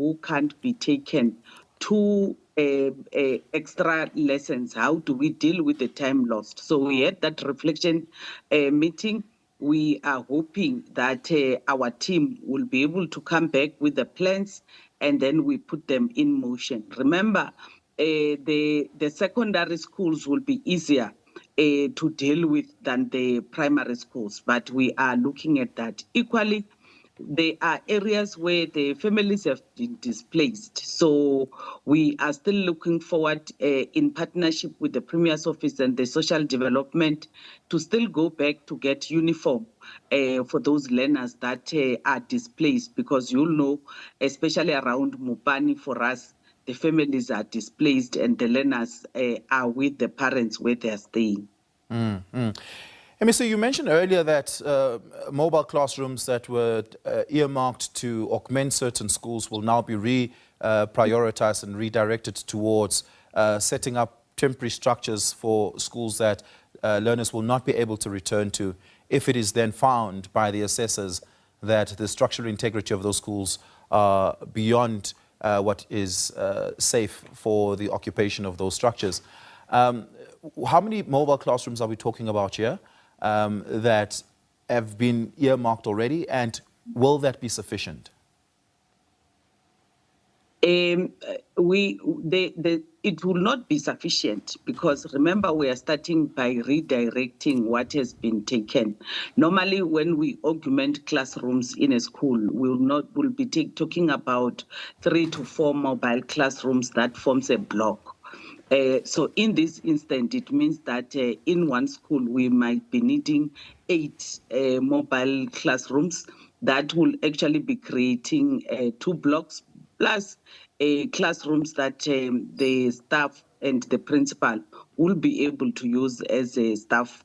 who can't be taken to extra lessons. How do we deal with the time lost? So we had that reflection meeting. We are hoping that our team will be able to come back with the plans, and then we put them in motion. Remember, the secondary schools will be easier to deal with than the primary schools, but we are looking at that. Equally, there are areas where the families have been displaced. So we are still looking forward in partnership with the Premier's Office and the Social Development to still go back to get uniform for those learners that are displaced, because you'll know, especially around Mopani for us, the families are displaced and the learners are with the parents where they are staying. Mr. You mentioned earlier that mobile classrooms that were earmarked to augment certain schools will now be prioritized and redirected towards setting up temporary structures for schools that learners will not be able to return to if it is then found by the assessors that the structural integrity of those schools are beyond what is safe for the occupation of those structures. How many mobile classrooms are we talking about here that have been earmarked already, and will that be sufficient? It will not be sufficient, because remember, we are starting by redirecting what has been taken. Normally, when we augment classrooms in a school, we'll be talking about 3 to 4 mobile classrooms that forms a block. So in this instant, it means that in one school, we might be needing 8 mobile classrooms that will actually be creating 2 blocks, plus classrooms that the staff and the principal will be able to use as a staff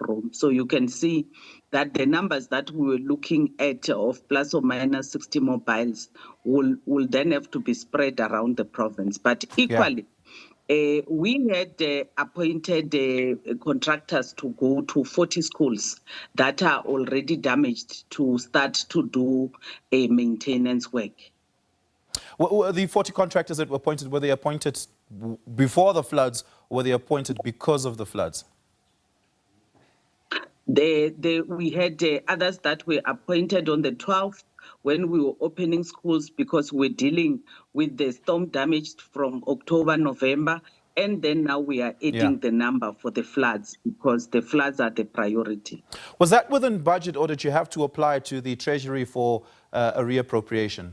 room. So you can see that the numbers that we were looking at of plus or minus 60 mobiles will then have to be spread around the province. But equally, we had appointed contractors to go to 40 schools that are already damaged to start to do a maintenance work. The 40 contractors that were appointed, were they appointed before the floods, or were they appointed because of the floods? We had others that were appointed on the 12th when we were opening schools, because we're dealing with the storm damage from October, November, and then now we are adding the number for the floods, because the floods are the priority. Was that within budget, or did you have to apply to the Treasury for a reappropriation?